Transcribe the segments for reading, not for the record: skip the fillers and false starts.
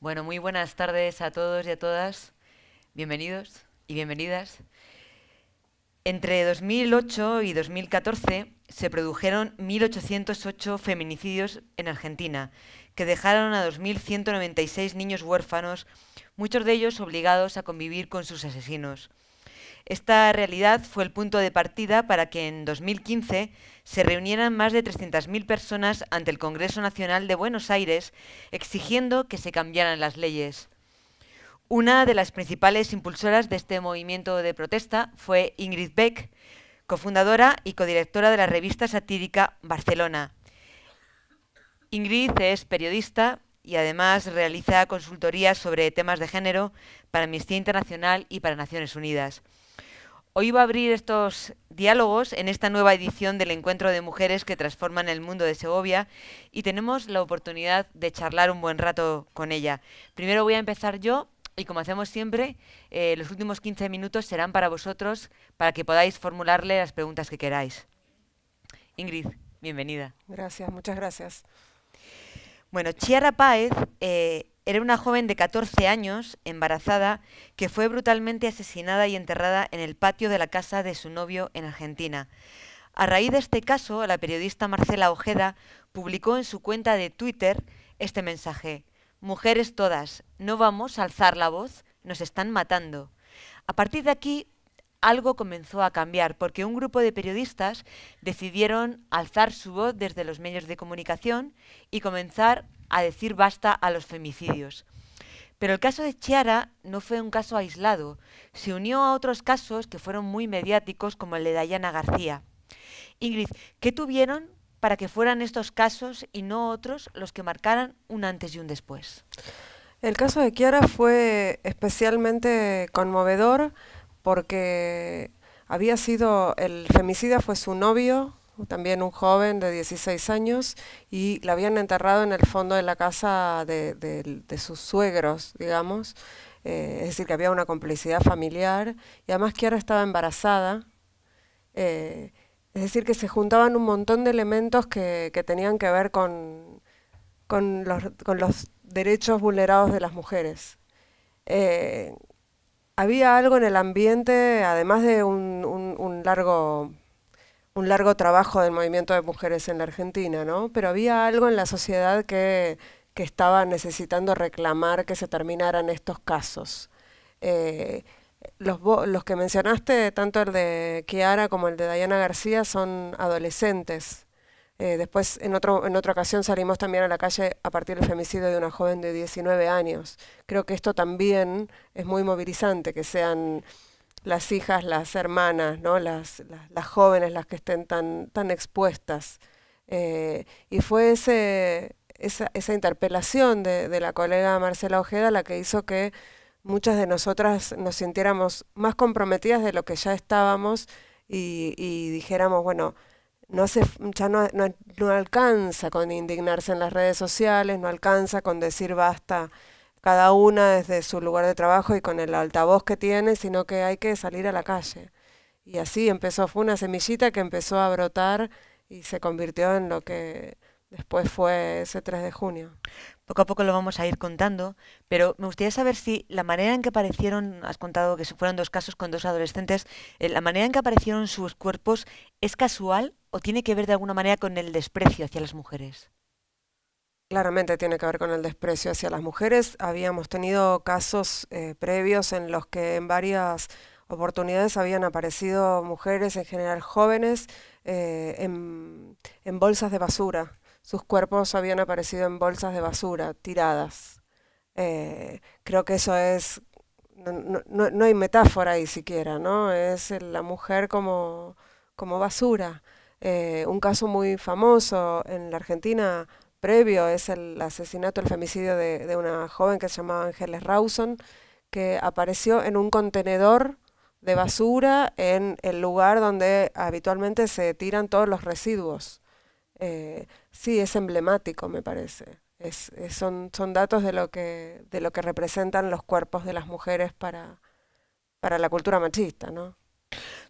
Bueno, muy buenas tardes a todos y a todas. Bienvenidos y bienvenidas. Entre 2008 y 2014 se produjeron 1.808 feminicidios en Argentina, que dejaron a 2.196 niños huérfanos, muchos de ellos obligados a convivir con sus asesinos. Esta realidad fue el punto de partida para que en 2015 se reunieran más de 300.000 personas ante el Congreso Nacional de Buenos Aires exigiendo que se cambiaran las leyes. Una de las principales impulsoras de este movimiento de protesta fue Ingrid Beck, cofundadora y codirectora de la revista satírica Barcelona. Ingrid es periodista y además realiza consultorías sobre temas de género para Amnistía Internacional y para Naciones Unidas. Hoy va a abrir estos diálogos en esta nueva edición del Encuentro de Mujeres que Transforman el Mundo de Segovia y tenemos la oportunidad de charlar un buen rato con ella. Primero voy a empezar yo y, como hacemos siempre, los últimos 15 minutos serán para vosotros para que podáis formularle las preguntas que queráis. Ingrid, bienvenida. Gracias, muchas gracias. Bueno, Chiara Páez era una joven de 14 años, embarazada, que fue brutalmente asesinada y enterrada en el patio de la casa de su novio en Argentina. A raíz de este caso, la periodista Marcela Ojeda publicó en su cuenta de Twitter este mensaje: «Mujeres todas, no vamos a alzar la voz, nos están matando». A partir de aquí, algo comenzó a cambiar, porque un grupo de periodistas decidieron alzar su voz desde los medios de comunicación y comenzar a decir basta a los femicidios. Pero el caso de Chiara no fue un caso aislado, se unió a otros casos que fueron muy mediáticos, como el de Dayana García. Ingrid, ¿qué tuvieron para que fueran estos casos y no otros los que marcaran un antes y un después? El caso de Chiara fue especialmente conmovedor porque el femicida fue su novio, también un joven de 16 años, y la habían enterrado en el fondo de la casa de sus suegros, digamos. Es decir, que había una complicidad familiar, y además Chiara estaba embarazada. Es decir, que se juntaban un montón de elementos que tenían que ver con los derechos vulnerados de las mujeres. Eh, Había algo en el ambiente, además de un largo trabajo del movimiento de mujeres en la Argentina, ¿no? Pero había algo en la sociedad que estaba necesitando reclamar que se terminaran estos casos. Eh, los que mencionaste, tanto el de Chiara como el de Dayana García, son adolescentes. Después, en otra ocasión, salimos también a la calle a partir del femicidio de una joven de 19 años. Creo que esto también es muy movilizante, que sean las hijas, las hermanas, ¿no? Las jóvenes las que estén tan expuestas. Y fue esa interpelación de la colega Marcela Ojeda la que hizo que muchas de nosotras nos sintiéramos más comprometidas de lo que ya estábamos y dijéramos, bueno, no alcanza con indignarse en las redes sociales, no alcanza con decir basta cada una desde su lugar de trabajo y con el altavoz que tiene, sino que hay que salir a la calle. Y así fue una semillita que empezó a brotar y se convirtió en lo que después fue ese 3 de junio. Poco a poco lo vamos a ir contando, pero me gustaría saber si la manera en que aparecieron, has contado que fueron dos casos con dos adolescentes, la manera en que aparecieron sus cuerpos es casual o tiene que ver de alguna manera con el desprecio hacia las mujeres. Claramente tiene que ver con el desprecio hacia las mujeres. Habíamos tenido casos previos en los que en varias oportunidades habían aparecido mujeres, en general jóvenes, en bolsas de basura. Sus cuerpos habían aparecido en bolsas de basura, tiradas. Creo que eso es, no hay metáfora ahí siquiera, ¿no? Es la mujer como basura. Un caso muy famoso en la Argentina previo es el asesinato, el femicidio de una joven que se llamaba Ángeles Rawson, que apareció en un contenedor de basura en el lugar donde habitualmente se tiran todos los residuos. Sí, es emblemático, me parece. Son datos de lo que representan los cuerpos de las mujeres para la cultura machista, ¿no?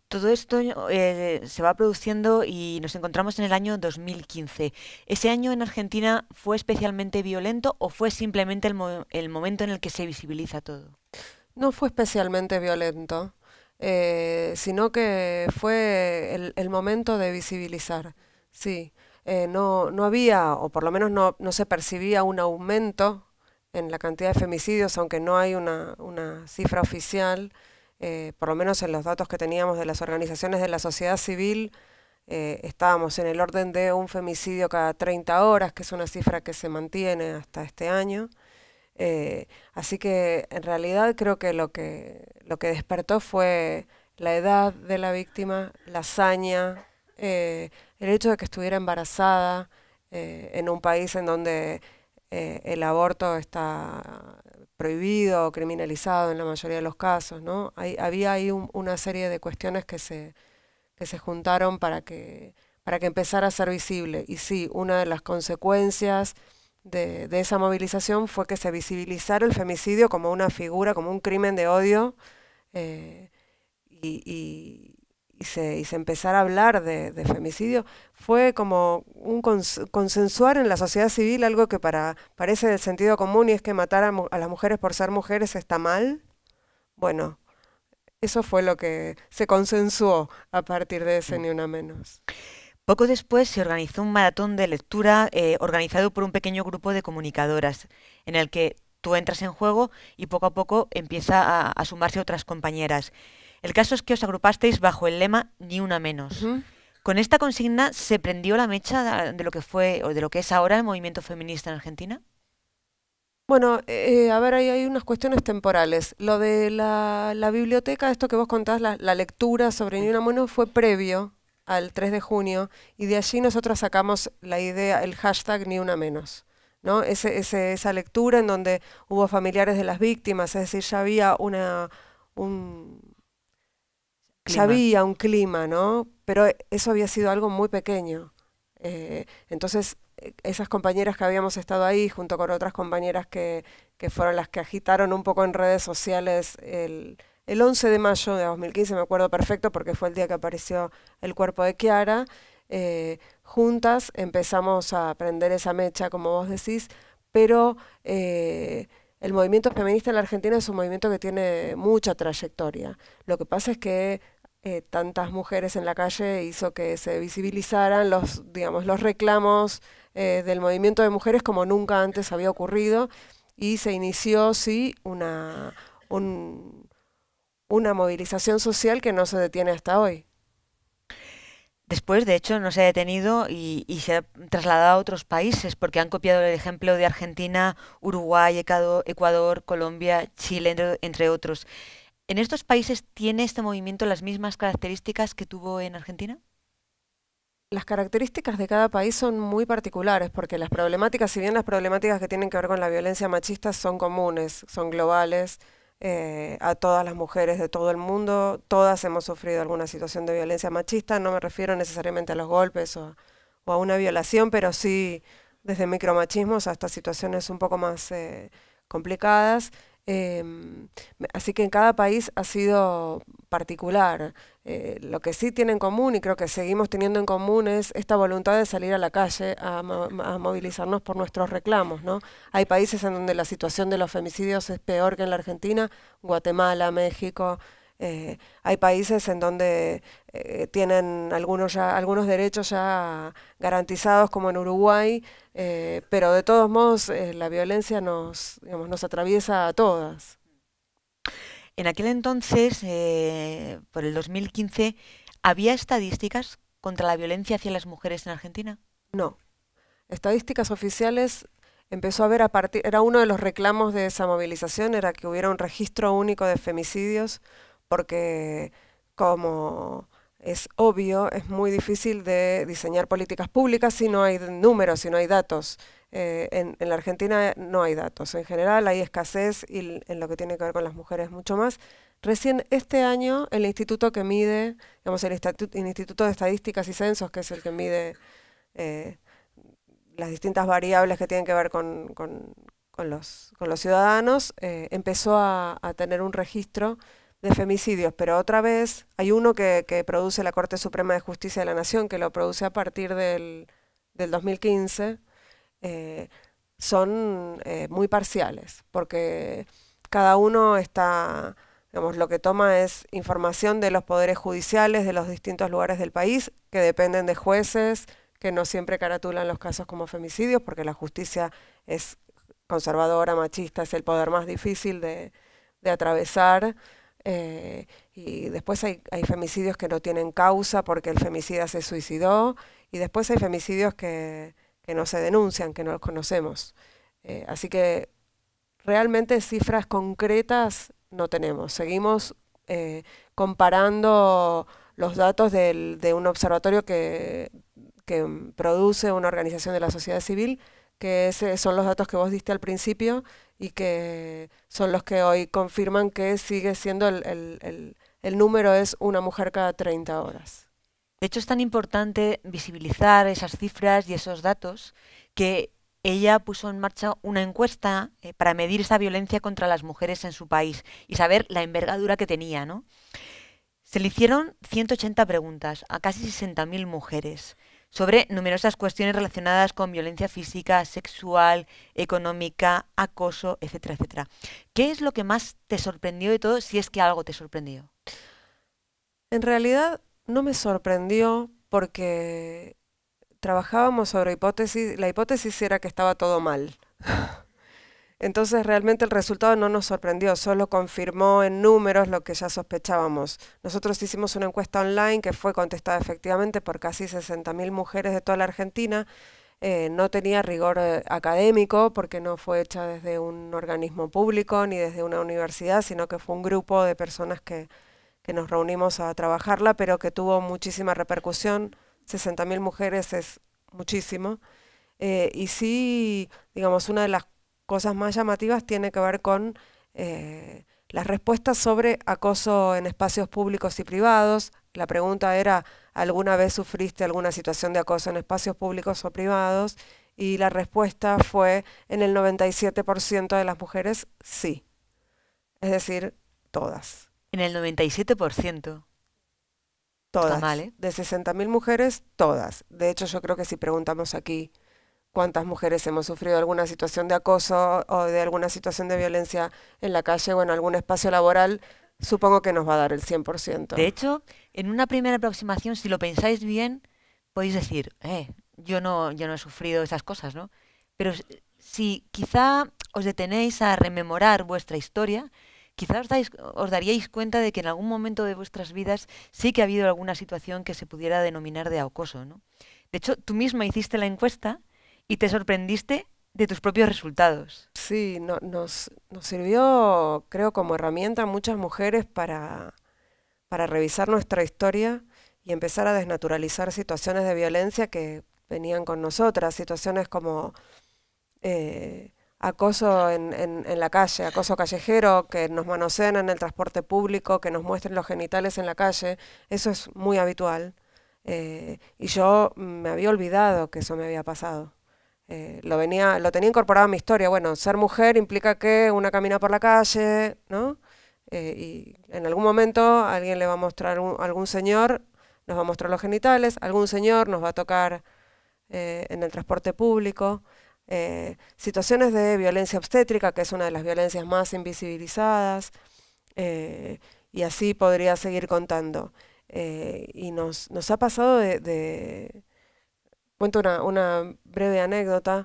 Todo esto se va produciendo y nos encontramos en el año 2015. ¿Ese año en Argentina fue especialmente violento o fue simplemente el momento en el que se visibiliza todo? No fue especialmente violento, sino que fue el momento de visibilizar. Sí, no había, o por lo menos no se percibía un aumento en la cantidad de femicidios, aunque no hay una cifra oficial, por lo menos en los datos que teníamos de las organizaciones de la sociedad civil, estábamos en el orden de un femicidio cada 30 horas, que es una cifra que se mantiene hasta este año. Así que en realidad creo que lo que despertó fue la edad de la víctima, la hazaña, el hecho de que estuviera embarazada en un país en donde el aborto está prohibido o criminalizado en la mayoría de los casos, ¿no? Había ahí una serie de cuestiones que se juntaron para que empezara a ser visible. Y sí, una de las consecuencias de esa movilización fue que se visibilizara el femicidio como una figura, como un crimen de odio, eh, y se empezara a hablar de femicidio. Fue como un consensuar en la sociedad civil algo que parece del sentido común, y es que matar a las mujeres por ser mujeres está mal. Bueno, eso fue lo que se consensuó a partir de ese Mm. Ni Una Menos. Poco después se organizó un maratón de lectura organizado por un pequeño grupo de comunicadoras, en el que tú entras en juego y poco a poco empieza a sumarse otras compañeras. El caso es que os agrupasteis bajo el lema Ni una menos. Ujú. ¿Con esta consigna se prendió la mecha de lo que fue o de lo que es ahora el movimiento feminista en Argentina? Bueno, a ver, ahí hay unas cuestiones temporales. Lo de la biblioteca, esto que vos contás, la lectura sobre Ni Mm. Una Menos fue previo al 3 de junio, y de allí nosotros sacamos la idea, el hashtag Ni Una Menos, ¿no? Esa lectura en donde hubo familiares de las víctimas, es decir, un, ya Clima. había un clima, ¿no? Pero eso había sido algo muy pequeño. Entonces, esas compañeras que habíamos estado ahí, junto con otras compañeras que fueron las que agitaron un poco en redes sociales el 11 de mayo de 2015, me acuerdo perfecto porque fue el día que apareció el cuerpo de Kiara, juntas empezamos a prender esa mecha, como vos decís, pero el movimiento feminista en la Argentina es un movimiento que tiene mucha trayectoria. Lo que pasa es que tantas mujeres en la calle hizo que se visibilizaran digamos, los reclamos del movimiento de mujeres como nunca antes había ocurrido, y se inició, sí, un- una movilización social que no se detiene hasta hoy. Después, de hecho, no se ha detenido y se ha trasladado a otros países porque han copiado el ejemplo de Argentina, Uruguay, Ecuador, Colombia, Chile, entre otros. ¿En estos países tiene este movimiento las mismas características que tuvo en Argentina? Las características de cada país son muy particulares, porque las problemáticas, si bien las problemáticas que tienen que ver con la violencia machista son comunes, son globales, a todas las mujeres de todo el mundo, todas hemos sufrido alguna situación de violencia machista. No me refiero necesariamente a los golpes o a una violación, pero sí desde micromachismos hasta situaciones un poco más complicadas. Así que en cada país ha sido particular. Lo que sí tiene en común, y creo que seguimos teniendo en común, es esta voluntad de salir a la calle a movilizarnos por nuestros reclamos, ¿no? Hay países en donde la situación de los femicidios es peor que en la Argentina: Guatemala, México. Hay países en donde tienen algunos derechos ya garantizados, como en Uruguay, pero de todos modos la violencia digamos, nos atraviesa a todas. En aquel entonces, por el 2015, ¿había estadísticas contra la violencia hacia las mujeres en Argentina? No. Estadísticas oficiales empezó a haber era uno de los reclamos de esa movilización, era que hubiera un registro único de femicidios, porque, como es obvio, es muy difícil de diseñar políticas públicas si no hay números, si no hay datos. En la Argentina no hay datos. En general hay escasez, y en lo que tiene que ver con las mujeres mucho más. Recién este año el instituto que mide, digamos, el Instituto de Estadísticas y Censos, que es el que mide eh, las distintas variables que tienen que ver con los ciudadanos, empezó a tener un registro de femicidios, pero otra vez hay uno que produce la Corte Suprema de Justicia de la Nación, que lo produce a partir del 2015, eh, son muy parciales, porque cada uno está, digamos, lo que toma es información de los poderes judiciales de los distintos lugares del país, que dependen de jueces, que no siempre caratulan los casos como femicidios, porque la justicia es conservadora, machista, es el poder más difícil de atravesar. Y después hay femicidios que no tienen causa porque el femicida se suicidó, y después hay femicidios que no se denuncian, que no los conocemos. Así que realmente cifras concretas no tenemos. Seguimos comparando los datos de un observatorio que produce una organización de la sociedad civil, que son los datos que vos diste al principio y que son los que hoy confirman que sigue siendo el número es una mujer cada 30 horas. De hecho, es tan importante visibilizar esas cifras y esos datos que ella puso en marcha una encuesta para medir esta violencia contra las mujeres en su país y saber la envergadura que tenía, ¿no? Se le hicieron 180 preguntas a casi 60.000 mujeres sobre numerosas cuestiones relacionadas con violencia física, sexual, económica, acoso, etcétera, etcétera. ¿Qué es lo que más te sorprendió de todo, si es que algo te sorprendió? En realidad no me sorprendió porque trabajábamos sobre hipótesis, la hipótesis era que estaba todo mal. Entonces realmente el resultado no nos sorprendió, solo confirmó en números lo que ya sospechábamos. Nosotros hicimos una encuesta online que fue contestada efectivamente por casi 60.000 mujeres de toda la Argentina. No tenía rigor académico porque no fue hecha desde un organismo público ni desde una universidad, sino que fue un grupo de personas que nos reunimos a trabajarla, pero que tuvo muchísima repercusión. 60.000 mujeres es muchísimo. Y sí, digamos, una de las cosas más llamativas tiene que ver con las respuestas sobre acoso en espacios públicos y privados. La pregunta era, ¿alguna vez sufriste alguna situación de acoso en espacios públicos o privados? Y la respuesta fue, en el 97% de las mujeres, sí. Es decir, todas. En el 97%. Está mal, Todas. ¿eh? De 60.000 mujeres, todas. De hecho, yo creo que si preguntamos aquí cuántas mujeres hemos sufrido alguna situación de acoso o de alguna situación de violencia en la calle o en algún espacio laboral, supongo que nos va a dar el 100%. De hecho, en una primera aproximación, si lo pensáis bien, podéis decir, yo no he sufrido esas cosas, ¿no? Pero si quizá os detenéis a rememorar vuestra historia, quizá os daríais cuenta de que en algún momento de vuestras vidas sí que ha habido alguna situación que se pudiera denominar de acoso, ¿no? De hecho, tú misma hiciste la encuesta y te sorprendiste de tus propios resultados. Sí, nos sirvió, creo, como herramienta a muchas mujeres para revisar nuestra historia y empezar a desnaturalizar situaciones de violencia que venían con nosotras, situaciones como acoso en la calle, acoso callejero, que nos manoseen en el transporte público, que nos muestren los genitales en la calle. Eso es muy habitual. Y yo me había olvidado que eso me había pasado. Lo tenía incorporado a mi historia. Bueno, ser mujer implica que una camina por la calle, ¿no? Y en algún momento alguien le va a mostrar, algún señor nos va a mostrar los genitales, algún señor nos va a tocar en el transporte público. Situaciones de violencia obstétrica, que es una de las violencias más invisibilizadas, y así podría seguir contando. Y nos ha pasado cuento una breve anécdota.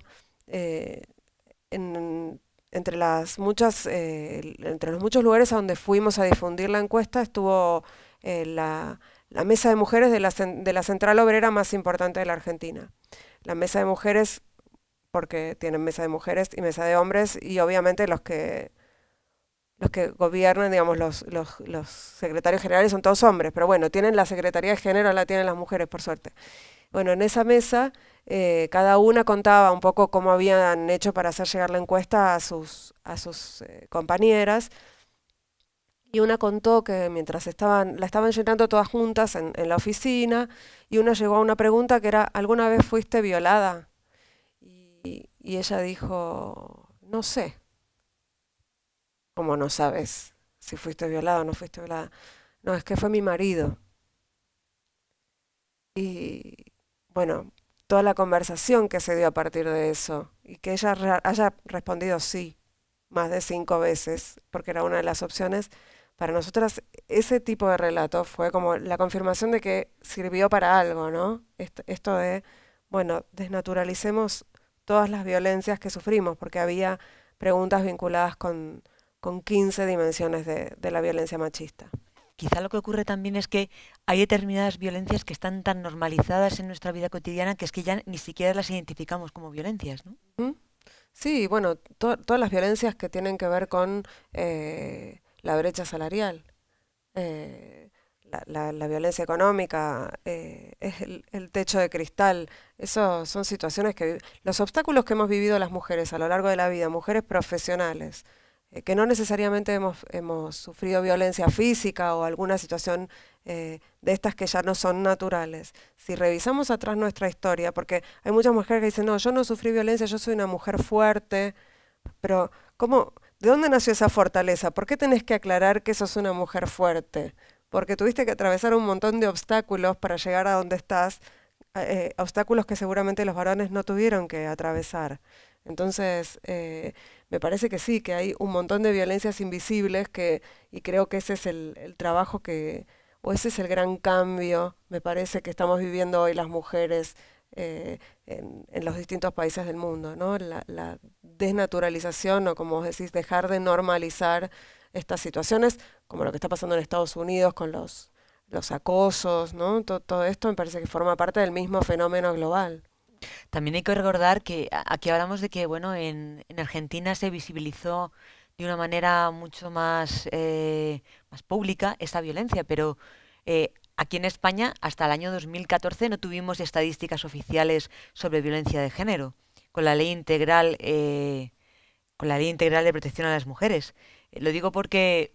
Entre los muchos lugares a donde fuimos a difundir la encuesta estuvo la mesa de mujeres de la central obrera más importante de la Argentina. La mesa de mujeres, porque tienen mesa de mujeres y mesa de hombres, y obviamente los que gobiernan, digamos, los secretarios generales son todos hombres, pero bueno, tienen la Secretaría de Género, la tienen las mujeres, por suerte. Bueno, en esa mesa cada una contaba un poco cómo habían hecho para hacer llegar la encuesta a sus compañeras, y una contó que mientras la estaban llenando todas juntas en la oficina, y una llegó a una pregunta que era, ¿alguna vez fuiste violada? Y ella dijo, no sé. ¿Cómo no sabes? si fuiste violada o no fuiste violada. No, es que fue mi marido. Y bueno, toda la conversación que se dio a partir de eso y que ella haya respondido sí más de 5 veces, porque era una de las opciones, para nosotras ese tipo de relato fue como la confirmación de que sirvió para algo, ¿no? Esto de, bueno, desnaturalicemos todas las violencias que sufrimos, porque había preguntas vinculadas con 15 dimensiones de la violencia machista. Quizá lo que ocurre también es que hay determinadas violencias que están tan normalizadas en nuestra vida cotidiana que es que ya ni siquiera las identificamos como violencias, ¿no? ¿Mm? Sí, bueno, todas las violencias que tienen que ver con la brecha salarial, eh, la violencia económica, es el techo de cristal. Eso son situaciones los obstáculos que hemos vivido las mujeres a lo largo de la vida, mujeres profesionales, que no necesariamente hemos sufrido violencia física o alguna situación de estas que ya no son naturales. Si revisamos atrás nuestra historia, porque hay muchas mujeres que dicen, no, yo no sufrí violencia, yo soy una mujer fuerte, pero ¿cómo? ¿De dónde nació esa fortaleza? ¿Por qué tenés que aclarar que sos una mujer fuerte? Porque tuviste que atravesar un montón de obstáculos para llegar a donde estás, obstáculos que seguramente los varones no tuvieron que atravesar. Entonces, me parece que sí, que hay un montón de violencias invisibles y creo que ese es el trabajo o ese es el gran cambio, me parece, que estamos viviendo hoy las mujeres en los distintos países del mundo, ¿no? La desnaturalización o, como vos decís, dejar de normalizar estas situaciones, como lo que está pasando en Estados Unidos con los acosos, ¿no? Todo esto me parece que forma parte del mismo fenómeno global. También hay que recordar que aquí hablamos de que, bueno, en Argentina se visibilizó de una manera mucho más pública esta violencia, pero aquí en España hasta el año 2014 no tuvimos estadísticas oficiales sobre violencia de género, con la ley integral, con la ley integral de protección a las mujeres. Lo digo porque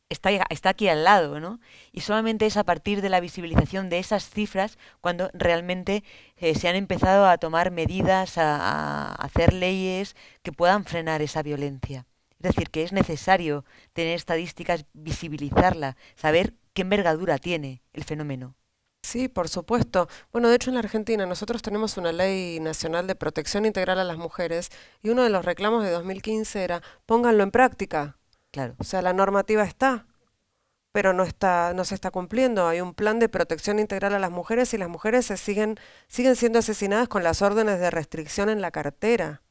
está aquí al lado, ¿no? Y solamente es a partir de la visibilización de esas cifras cuando realmente se han empezado a tomar medidas, a hacer leyes que puedan frenar esa violencia. Es decir, que es necesario tener estadísticas, visibilizarla, saber qué envergadura tiene el fenómeno. Sí, por supuesto. Bueno, de hecho en la Argentina nosotros tenemos una ley nacional de protección integral a las mujeres y uno de los reclamos de 2015 era pónganlo en práctica. Claro. O sea, la normativa está, pero no se está cumpliendo. Hay un plan de protección integral a las mujeres y las mujeres siguen siendo asesinadas con las órdenes de restricción en la cartera.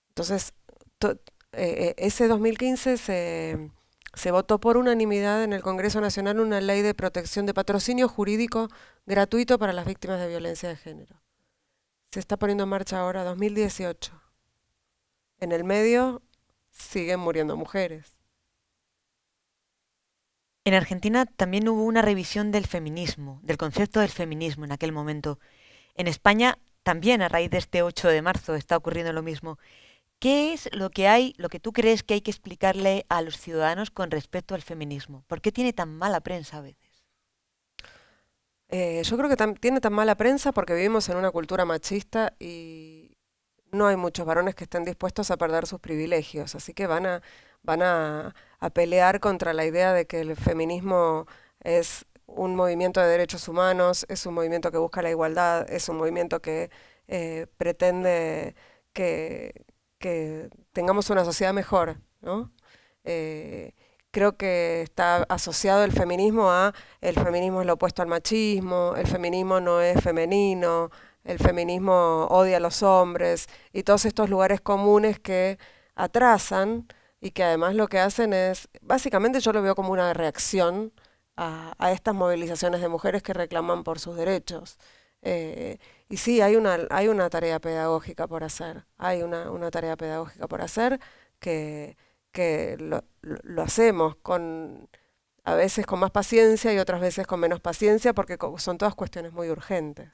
Entonces, to- ese 2015 se votó por unanimidad en el Congreso Nacional una ley de protección de patrocinio jurídico gratuito para las víctimas de violencia de género. Se está poniendo en marcha ahora, 2018. En el medio siguen muriendo mujeres. En Argentina también hubo una revisión del feminismo, del concepto del feminismo en aquel momento. En España también a raíz de este 8 de marzo está ocurriendo lo mismo. ¿Qué es lo que tú crees que hay que explicarle a los ciudadanos con respecto al feminismo? ¿Por qué tiene tan mala prensa a veces? Yo creo que tiene tan mala prensa porque vivimos en una cultura machista y no hay muchos varones que estén dispuestos a perder sus privilegios, así que van a pelear contra la idea de que el feminismo es un movimiento de derechos humanos, es un movimiento que busca la igualdad, es un movimiento que pretende que, que tengamos una sociedad mejor, ¿no? Eh, Creo que está asociado el feminismo es lo opuesto al machismo, el feminismo no es femenino, el feminismo odia a los hombres y todos estos lugares comunes que atrasan y que además lo que hacen es, básicamente yo lo veo como una reacción a estas movilizaciones de mujeres que reclaman por sus derechos. Eh, y sí, hay una tarea pedagógica por hacer, hay una tarea pedagógica por hacer que, que lo hacemos a veces con más paciencia y otras veces con menos paciencia porque son todas cuestiones muy urgentes.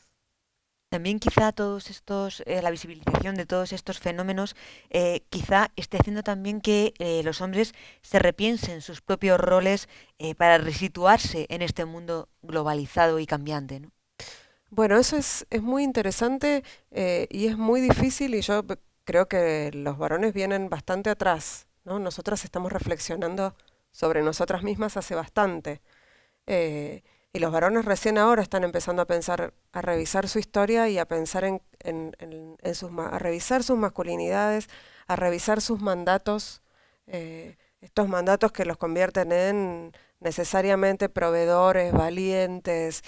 También quizá la visibilización de todos estos fenómenos, quizá esté haciendo también que los hombres se repiensen sus propios roles para resituarse en este mundo globalizado y cambiante, ¿no? Bueno, eso es muy interesante y es muy difícil y yo creo que los varones vienen bastante atrás, ¿no? Nosotras estamos reflexionando sobre nosotras mismas hace bastante. Y los varones recién ahora están empezando a pensar, a revisar su historia y a pensar a revisar sus masculinidades, a revisar sus mandatos, estos mandatos que los convierten en necesariamente proveedores, valientes,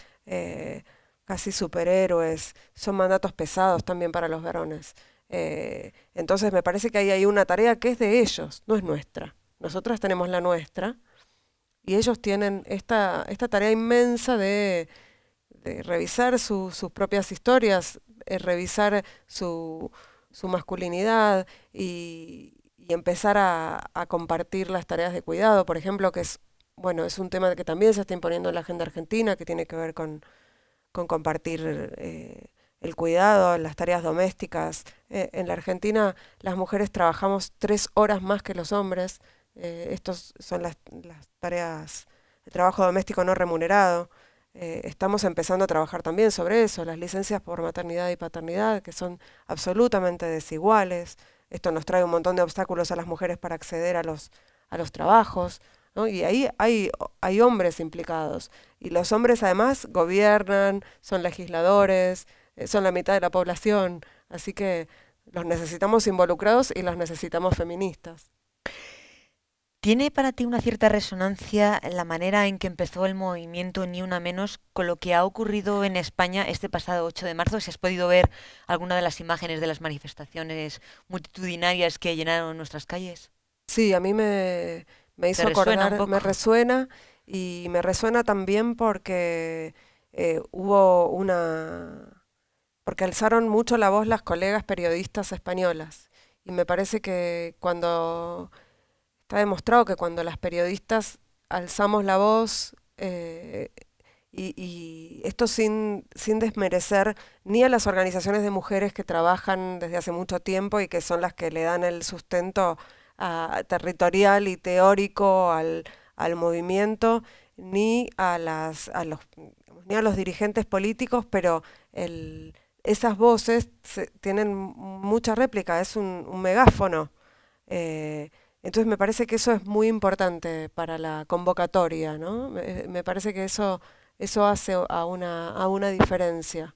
casi superhéroes. Son mandatos pesados también para los varones. Entonces me parece que ahí hay una tarea que es de ellos, no es nuestra. Nosotras tenemos la nuestra y ellos tienen esta tarea inmensa de revisar sus propias historias, revisar su masculinidad y empezar a compartir las tareas de cuidado, por ejemplo, que es, bueno, es un tema que también se está imponiendo en la agenda argentina, que tiene que ver con compartir el cuidado, las tareas domésticas. En la Argentina las mujeres trabajamos 3 horas más que los hombres. Estos son las tareas, el trabajo doméstico no remunerado. Estamos empezando a trabajar también sobre eso, las licencias por maternidad y paternidad, que son absolutamente desiguales. Esto nos trae un montón de obstáculos a las mujeres para acceder a los trabajos, ¿no? Y ahí hay hombres implicados. Y los hombres además gobiernan, son legisladores, son la mitad de la población. Así que los necesitamos involucrados y los necesitamos feministas. ¿Tiene para ti una cierta resonancia la manera en que empezó el movimiento Ni Una Menos con lo que ha ocurrido en España este pasado 8 de marzo? ¿Si has podido ver alguna de las imágenes de las manifestaciones multitudinarias que llenaron nuestras calles? Sí, a mí me hizo resuena un acordar, me poco? resuena y me resuena también porque hubo porque alzaron mucho la voz las colegas periodistas españolas. Y me parece que está demostrado que cuando las periodistas alzamos la voz, y esto sin desmerecer ni a las organizaciones de mujeres que trabajan desde hace mucho tiempo y que son las que le dan el sustento territorial y teórico al movimiento, ni ni a los dirigentes políticos, pero esas voces tienen mucha réplica, es un megáfono. Entonces me parece que eso es muy importante para la convocatoria, ¿no? Me parece que eso hace a una diferencia.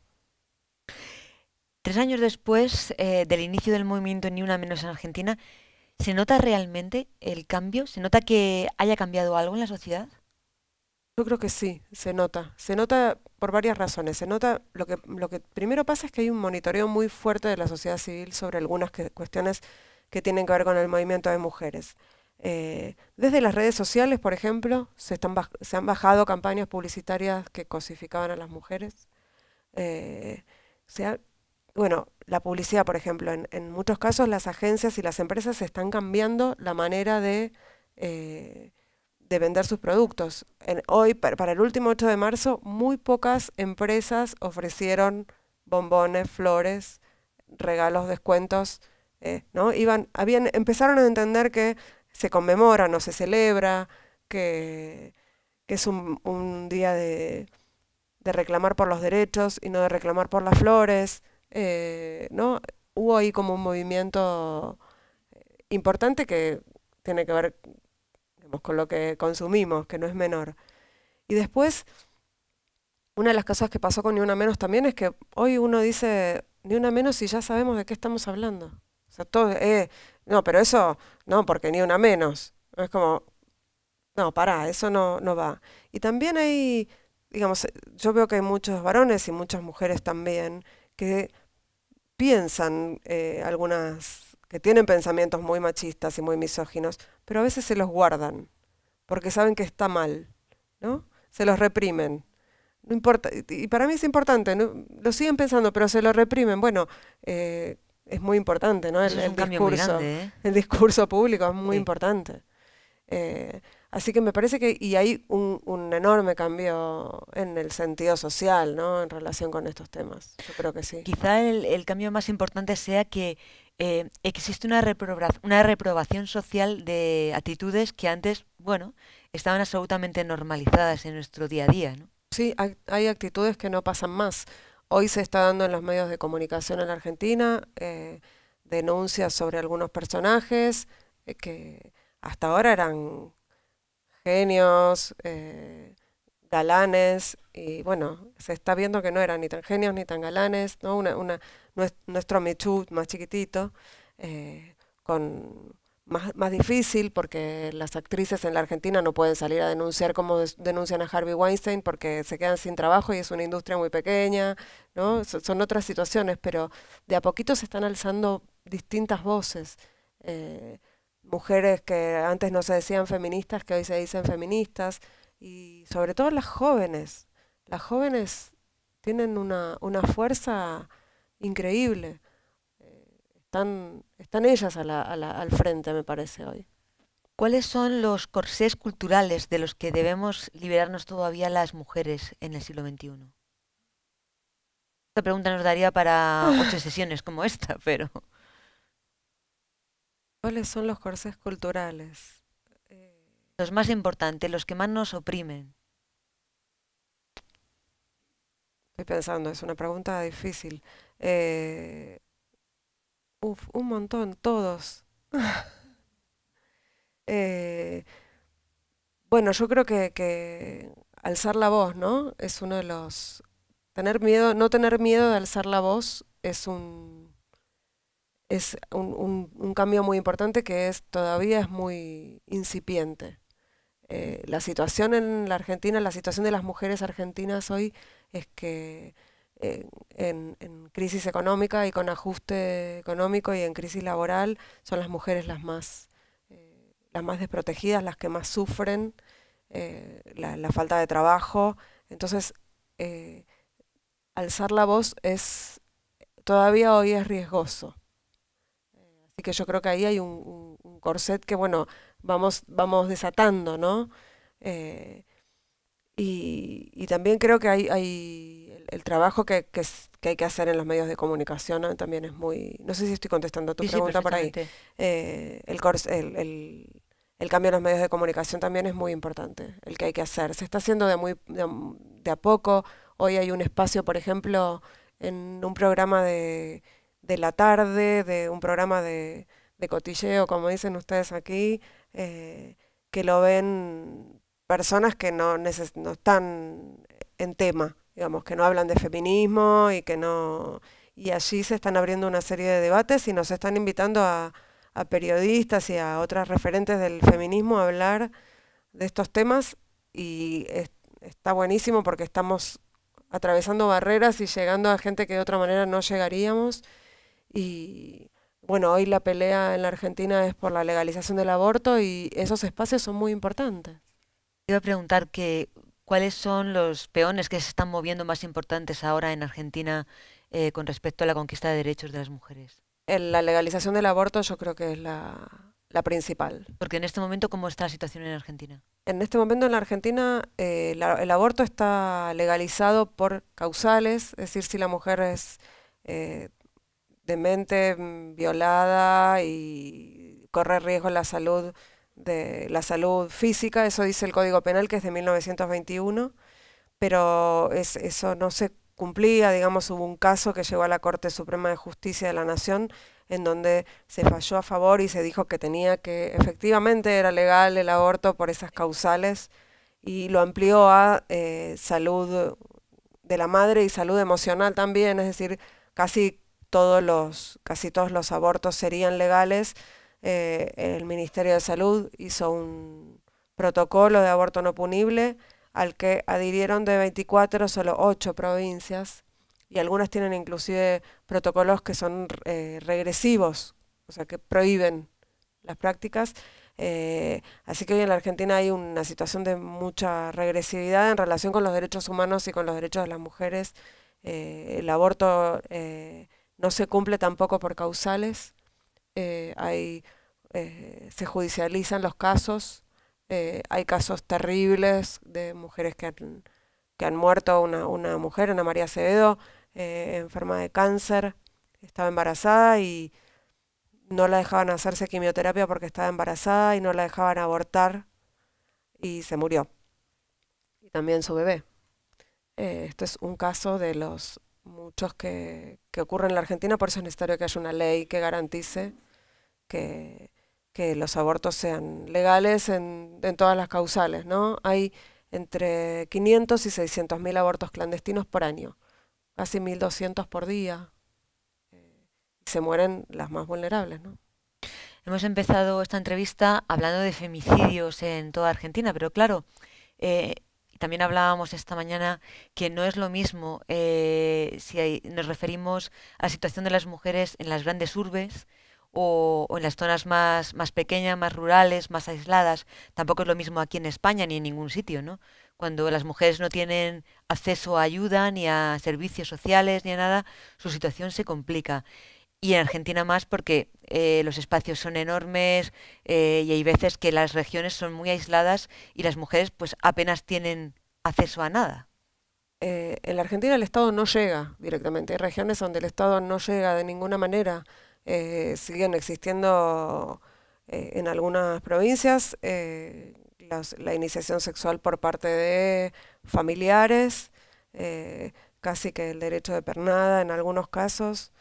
3 años después del inicio del movimiento Ni Una Menos en Argentina, ¿se nota realmente el cambio? ¿Se nota que haya cambiado algo en la sociedad? Yo creo que sí, se nota. Se nota por varias razones. Se nota, lo que primero pasa es que hay un monitoreo muy fuerte de la sociedad civil sobre algunas cuestiones que tienen que ver con el movimiento de mujeres. Desde las redes sociales, por ejemplo, se han bajado campañas publicitarias que cosificaban a las mujeres. Eh, se ha- bueno, la publicidad, por ejemplo, en muchos casos las agencias y las empresas están cambiando la manera eh, de vender sus productos. Hoy, para el último 8 de marzo, muy pocas empresas ofrecieron bombones, flores, regalos, descuentos, ¿no? Empezaron a entender que se conmemora, no se celebra, que es un día de reclamar por los derechos y no de reclamar por las flores, ¿no? Hubo ahí como un movimiento importante que tiene que ver, digamos, con lo que consumimos, que no es menor. Y después, una de las cosas que pasó con Ni Una Menos también es que hoy uno dice Ni Una Menos y ya sabemos de qué estamos hablando. O sea, todo, no, pero eso, no, porque Ni Una Menos. Es como, no, pará, eso no va. Y también hay, digamos, yo veo que hay muchos varones y muchas mujeres también que piensan, que tienen pensamientos muy machistas y muy misóginos, pero a veces se los guardan, porque saben que está mal, ¿no? Se los reprimen. No importa, y para mí es importante, ¿no? Lo siguen pensando, pero se lo reprimen. Bueno, es muy importante, ¿no? Eso es un cambio muy grande, ¿eh? El discurso público es muy Sí. importante. Así que me parece que, y hay un enorme cambio en el sentido social, ¿no? En relación con estos temas. Yo creo que sí. Quizá el cambio más importante sea que existe una reprobación social de actitudes que antes, bueno, estaban absolutamente normalizadas en nuestro día a día, ¿no? Sí, hay actitudes que no pasan más. Hoy se está dando en los medios de comunicación en la Argentina denuncias sobre algunos personajes que hasta ahora eran genios, galanes, y bueno, se está viendo que no eran ni tan genios ni tan galanes, ¿no? Nuestro Me Too más chiquitito, con más difícil porque las actrices en la Argentina no pueden salir a denunciar como denuncian a Harvey Weinstein porque se quedan sin trabajo y es una industria muy pequeña, ¿no? Son otras situaciones, pero de a poquito se están alzando distintas voces. eh, Mujeres que antes no se decían feministas, que hoy se dicen feministas, y sobre todo las jóvenes. Las jóvenes tienen una fuerza increíble. Están ellas al frente, me parece, hoy. ¿Cuáles son los corsés culturales de los que debemos liberarnos todavía las mujeres en el siglo XXI? Esta pregunta nos daría para 8 sesiones como esta, pero ¿Cuáles son los corsés culturales? los más importantes, los que más nos oprimen. Estoy pensando, es una pregunta difícil. Eh, un montón, todos. Eh, bueno, yo creo que alzar la voz, ¿no? Es uno de los... Tener miedo, no tener miedo de alzar la voz es un cambio muy importante que todavía es muy incipiente. La situación en la Argentina, la situación de las mujeres argentinas hoy es que en crisis económica y con ajuste económico y en crisis laboral son las mujeres las más desprotegidas, las que más sufren la falta de trabajo. Entonces, eh, alzar la voz todavía hoy es riesgoso. Así que yo creo que ahí hay un corset que, bueno, vamos desatando, ¿no? Eh, y también creo que hay el trabajo que hay que hacer en los medios de comunicación, ¿no? También es muy... No sé si estoy contestando a tu Sí, sí, pregunta por ahí. perfectamente. El cambio en los medios de comunicación también es muy importante, el que hay que hacer. Se está haciendo de a poco. Hoy hay un espacio, por ejemplo, en un programa de la tarde, de un programa de cotilleo, como dicen ustedes aquí, que lo ven personas que no están en tema, digamos, que no hablan de feminismo y que no... Y allí se están abriendo una serie de debates y nos están invitando a periodistas y a otras referentes del feminismo a hablar de estos temas y está buenísimo porque estamos atravesando barreras y llegando a gente que de otra manera no llegaríamos. Y bueno, hoy la pelea en la Argentina es por la legalización del aborto y esos espacios son muy importantes. Iba a preguntar que cuáles son los peones que se están moviendo más importantes ahora en Argentina con respecto a la conquista de derechos de las mujeres. La legalización del aborto yo creo que es la principal. Porque en este momento, ¿cómo está la situación en Argentina? En este momento en la Argentina el aborto está legalizado por causales, es decir, si la mujer es eh, demente, violada y corre riesgo la salud física, eso dice el Código Penal que es de 1921, pero eso no se cumplía, digamos, hubo un caso que llegó a la Corte Suprema de Justicia de la Nación en donde se falló a favor y se dijo que efectivamente era legal el aborto por esas causales y lo amplió a salud de la madre y salud emocional también, es decir, casi todos los abortos serían legales. El Ministerio de Salud hizo un protocolo de aborto no punible al que adhirieron de 24 solo 8 provincias y algunas tienen inclusive protocolos que son regresivos, o sea que prohíben las prácticas. Así que hoy en la Argentina hay una situación de mucha regresividad en relación con los derechos humanos y con los derechos de las mujeres. El aborto no se cumple tampoco por causales. Se judicializan los casos. Hay casos terribles de mujeres que han muerto. Una mujer, Ana María Acevedo, enferma de cáncer, estaba embarazada y no la dejaban hacerse quimioterapia porque estaba embarazada y no la dejaban abortar y se murió. Y también su bebé. Esto es un caso de los muchos que ocurren en la Argentina, por eso es necesario que haya una ley que garantice que, que los abortos sean legales en todas las causales, ¿no? Hay entre 500 y 600.000 abortos clandestinos por año, casi 1.200 por día, y se mueren las más vulnerables, ¿no? Hemos empezado esta entrevista hablando de femicidios en toda Argentina, pero claro, también hablábamos esta mañana que no es lo mismo si nos referimos a la situación de las mujeres en las grandes urbes o en las zonas más pequeñas, más rurales, más aisladas. Tampoco es lo mismo aquí en España ni en ningún sitio, ¿no? Cuando las mujeres no tienen acceso a ayuda, ni a servicios sociales, ni a nada, su situación se complica. Y en Argentina más porque los espacios son enormes y hay veces que las regiones son muy aisladas y las mujeres pues apenas tienen acceso a nada. En la Argentina el Estado no llega directamente. Hay regiones donde el Estado no llega de ninguna manera. Siguen existiendo en algunas provincias la iniciación sexual por parte de familiares, casi que el derecho de pernada en algunos casos.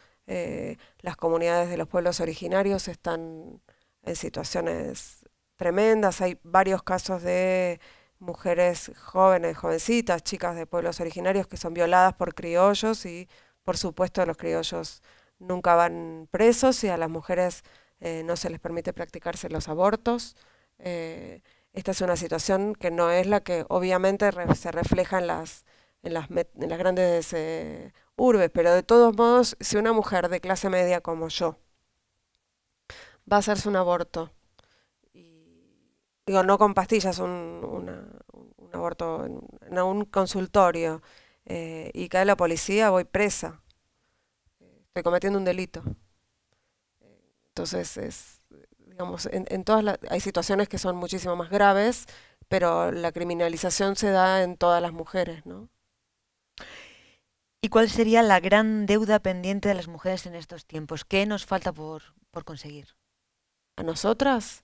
Las comunidades de los pueblos originarios están en situaciones tremendas. Hay varios casos de mujeres jóvenes, jovencitas, chicas de pueblos originarios que son violadas por criollos y por supuesto los criollos nunca van presos y a las mujeres no se les permite practicarse los abortos. Esta es una situación que no es la que obviamente se refleja en las grandes urbes, pero de todos modos, si una mujer de clase media como yo va a hacerse un aborto, digo, no con pastillas, un aborto en un consultorio, y cae la policía, voy presa. Estoy cometiendo un delito. Entonces, digamos, en hay situaciones que son muchísimo más graves, pero la criminalización se da en todas las mujeres, ¿no? ¿Y cuál sería la gran deuda pendiente de las mujeres en estos tiempos? ¿Qué nos falta por conseguir? A nosotras,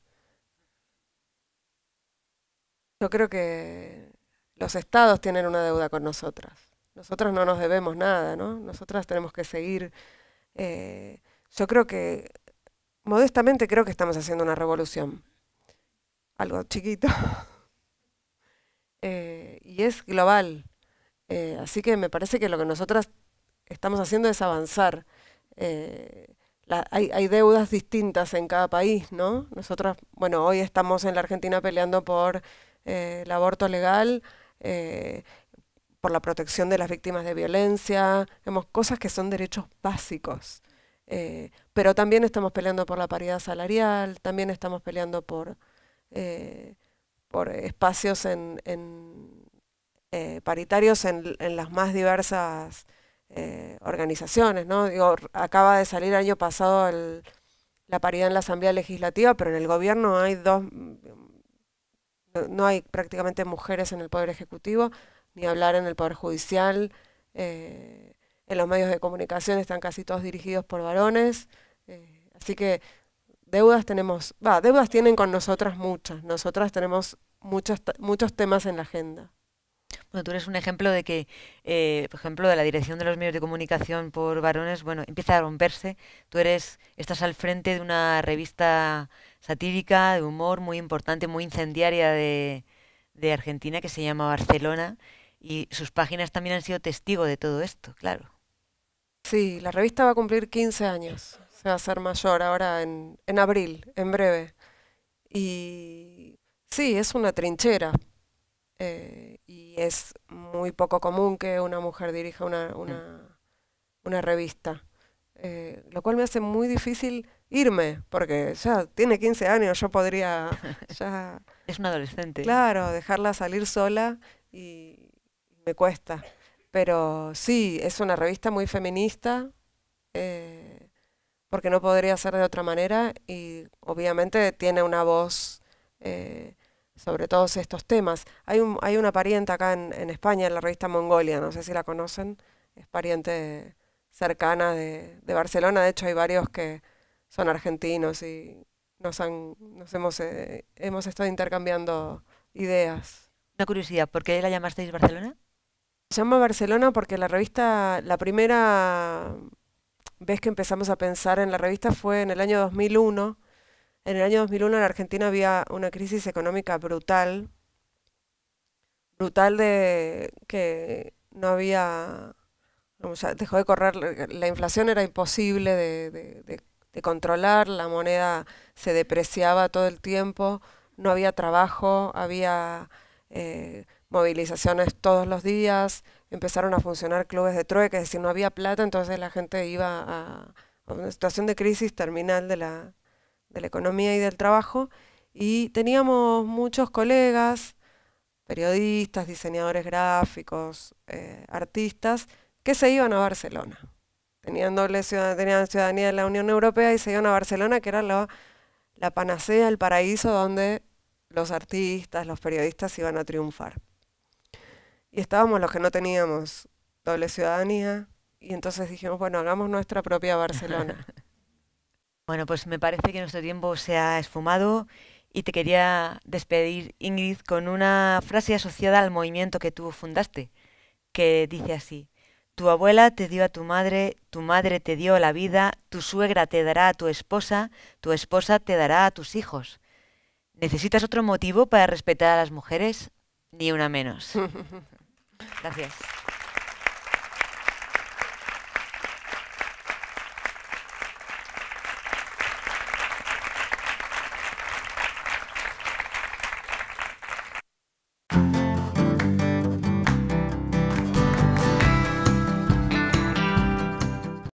yo creo que los estados tienen una deuda con nosotras. Nosotras no nos debemos nada, ¿no? Nosotras tenemos que seguir. Yo creo que, modestamente creo que estamos haciendo una revolución. Algo chiquito. Y es global. Así que me parece que lo que nosotras estamos haciendo es avanzar. Hay deudas distintas en cada país, ¿no? Nosotras, bueno, hoy estamos en la Argentina peleando por el aborto legal, eh, por la protección de las víctimas de violencia, digamos, cosas que son derechos básicos. Pero también estamos peleando por la paridad salarial, también estamos peleando por espacios paritarios en las más diversas organizaciones, ¿no? Digo, acaba de salir el año pasado la paridad en la Asamblea Legislativa, pero en el gobierno hay no hay prácticamente mujeres en el Poder Ejecutivo, ni hablar en el Poder Judicial. En los medios de comunicación están casi todos dirigidos por varones. Así que deudas deudas tienen con nosotras muchas. Nosotras tenemos muchos temas en la agenda. Bueno, tú eres un ejemplo de que, por ejemplo, de la dirección de los medios de comunicación por varones, bueno, empieza a romperse. Estás al frente de una revista satírica, de humor muy importante, muy incendiaria de Argentina, que se llama Barcelona, y sus páginas también han sido testigo de todo esto, claro. Sí, la revista va a cumplir 15 años. Se va a hacer mayor ahora en abril, en breve. Y sí, es una trinchera. Y es muy poco común que una mujer dirija una revista. Lo cual me hace muy difícil irme, porque ya tiene 15 años, yo podría ya, Es un adolescente. claro, dejarla salir sola y me cuesta. Pero sí, es una revista muy feminista, eh, porque no podría ser de otra manera y obviamente tiene una voz sobre todos estos temas. Hay una pariente acá en España, en la revista Mongolia, no sé si la conocen, es pariente cercana de Barcelona, de hecho hay varios que son argentinos y hemos estado intercambiando ideas. Una curiosidad, ¿por qué la llamasteis Barcelona? Se llama Barcelona porque la revista, la primera vez que empezamos a pensar en la revista fue en el año 2001, En el año 2001 en la Argentina había una crisis económica brutal, brutal de que no había, dejó de correr, la inflación era imposible de controlar, la moneda se depreciaba todo el tiempo, no había trabajo, había movilizaciones todos los días, empezaron a funcionar clubes de trueque, es decir, no había plata, entonces la gente iba a una situación de crisis terminal de la economía y del trabajo, y teníamos muchos colegas, periodistas, diseñadores gráficos, artistas, que se iban a Barcelona. Tenían ciudadanía de la Unión Europea y se iban a Barcelona, que era la panacea, el paraíso donde los artistas, los periodistas iban a triunfar. Y estábamos los que no teníamos doble ciudadanía, y entonces dijimos, bueno, hagamos nuestra propia Barcelona. Bueno, pues me parece que nuestro tiempo se ha esfumado y te quería despedir, Ingrid, con una frase asociada al movimiento que tú fundaste, que dice así: tu abuela te dio a tu madre te dio la vida, tu suegra te dará a tu esposa te dará a tus hijos. ¿Necesitas otro motivo para respetar a las mujeres? Ni una menos. Gracias.